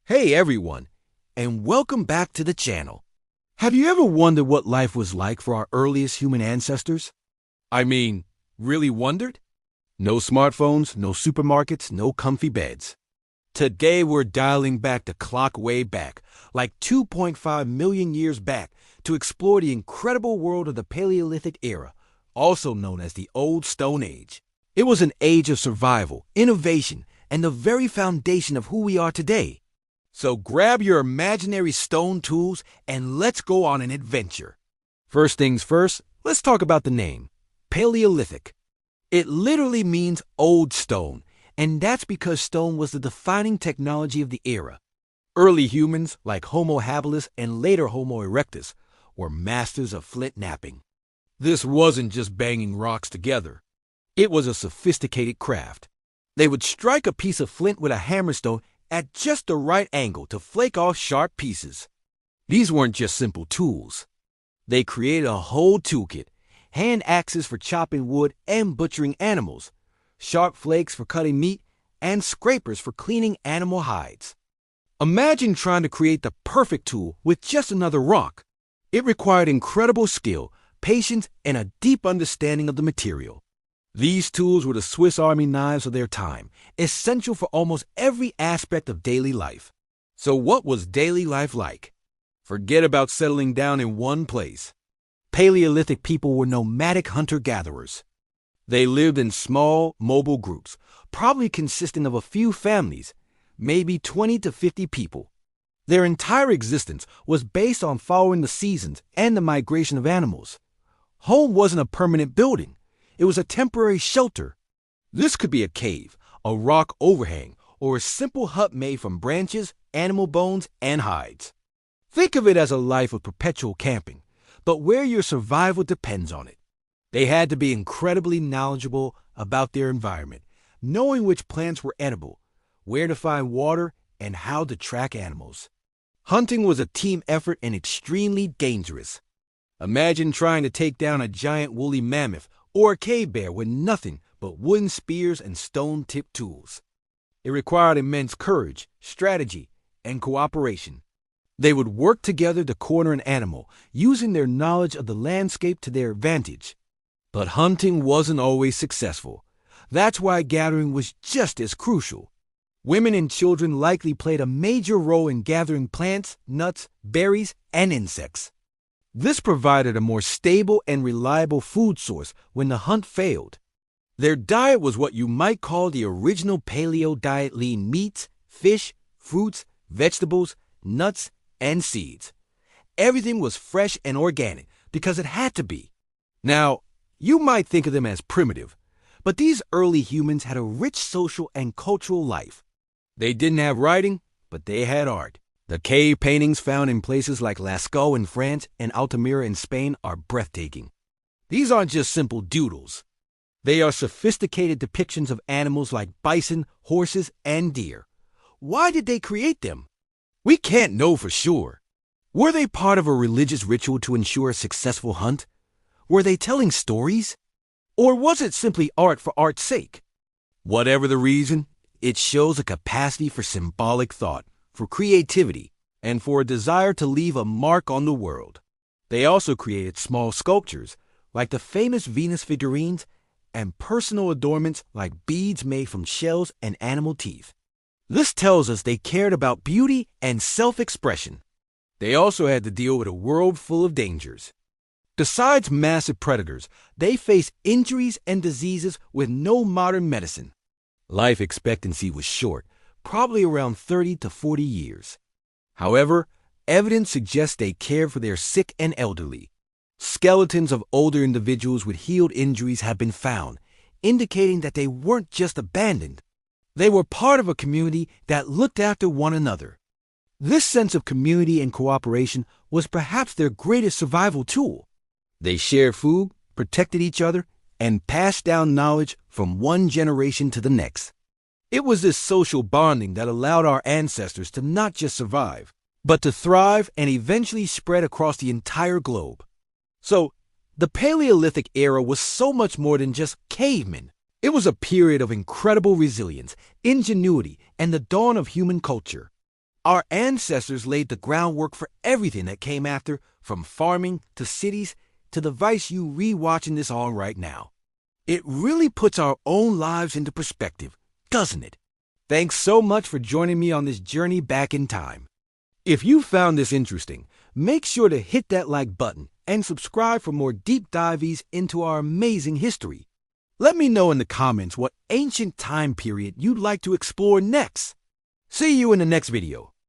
Hey everyone, and welcome back to the channel. Have you ever wondered what life was like for our earliest human ancestors? I mean, really wondered? No smartphones, no supermarkets, no comfy beds. Today we're dialing back the clock way back, like 2.5 million years back, to explore the incredible world of the Paleolithic Era, also known as the Old Stone Age. It was an age of survival, innovation, and the very foundation of who we are today. So grab your imaginary stone tools and let's go on an adventure. First things first, let's talk about the name, Paleolithic. It literally means old stone, and that's because stone was the defining technology of the era. Early humans, like Homo habilis and later Homo erectus, were masters of flint knapping. This wasn't just banging rocks together. It was a sophisticated craft. They would strike a piece of flint with a hammerstone at just the right angle to flake off sharp pieces. These weren't just simple tools. They created a whole toolkit: hand axes for chopping wood and butchering animals, sharp flakes for cutting meat, and scrapers for cleaning animal hides. Imagine trying to create the perfect tool with just another rock. It required incredible skill, patience, and a deep understanding of the material. These tools were the Swiss Army knives of their time, essential for almost every aspect of daily life. So what was daily life like? Forget about settling down in one place. Paleolithic people were nomadic hunter-gatherers. They lived in small, mobile groups, probably consisting of a few families, maybe 20 to 50 people. Their entire existence was based on following the seasons and the migration of animals. Home wasn't a permanent building. It was a temporary shelter. This could be a cave, a rock overhang, or a simple hut made from branches, animal bones, and hides. Think of it as a life of perpetual camping, but where your survival depends on it. They had to be incredibly knowledgeable about their environment, knowing which plants were edible, where to find water, and how to track animals. Hunting was a team effort and extremely dangerous. Imagine trying to take down a giant woolly mammoth or a cave bear with nothing but wooden spears and stone-tipped tools. It required immense courage, strategy, and cooperation. They would work together to corner an animal, using their knowledge of the landscape to their advantage. But hunting wasn't always successful. That's why gathering was just as crucial. Women and children likely played a major role in gathering plants, nuts, berries, and insects. This provided a more stable and reliable food source when the hunt failed. Their diet was what you might call the original paleo diet: lean meats, fish, fruits, vegetables, nuts, and seeds. Everything was fresh and organic because it had to be. Now, you might think of them as primitive, but these early humans had a rich social and cultural life. They didn't have writing, but they had art. The cave paintings found in places like Lascaux in France and Altamira in Spain are breathtaking. These aren't just simple doodles. They are sophisticated depictions of animals like bison, horses, and deer. Why did they create them? We can't know for sure. Were they part of a religious ritual to ensure a successful hunt? Were they telling stories? Or was it simply art for art's sake? Whatever the reason, it shows a capacity for symbolic thought, for creativity, and for a desire to leave a mark on the world. They also created small sculptures, like the famous Venus figurines, and personal adornments like beads made from shells and animal teeth. This tells us they cared about beauty and self-expression. They also had to deal with a world full of dangers. Besides massive predators, they faced injuries and diseases with no modern medicine. Life expectancy was short, probably around 30 to 40 years. However, evidence suggests they cared for their sick and elderly. Skeletons of older individuals with healed injuries have been found, indicating that they weren't just abandoned. They were part of a community that looked after one another. This sense of community and cooperation was perhaps their greatest survival tool. They shared food, protected each other, and passed down knowledge from one generation to the next. It was this social bonding that allowed our ancestors to not just survive, but to thrive and eventually spread across the entire globe. So, the Paleolithic era was so much more than just cavemen. It was a period of incredible resilience, ingenuity, and the dawn of human culture. Our ancestors laid the groundwork for everything that came after, from farming to cities to the device you re-watching this on right now. It really puts our own lives into perspective, doesn't it? Thanks so much for joining me on this journey back in time. If you found this interesting, make sure to hit that like button and subscribe for more deep dives into our amazing history. Let me know in the comments what ancient time period you'd like to explore next. See you in the next video.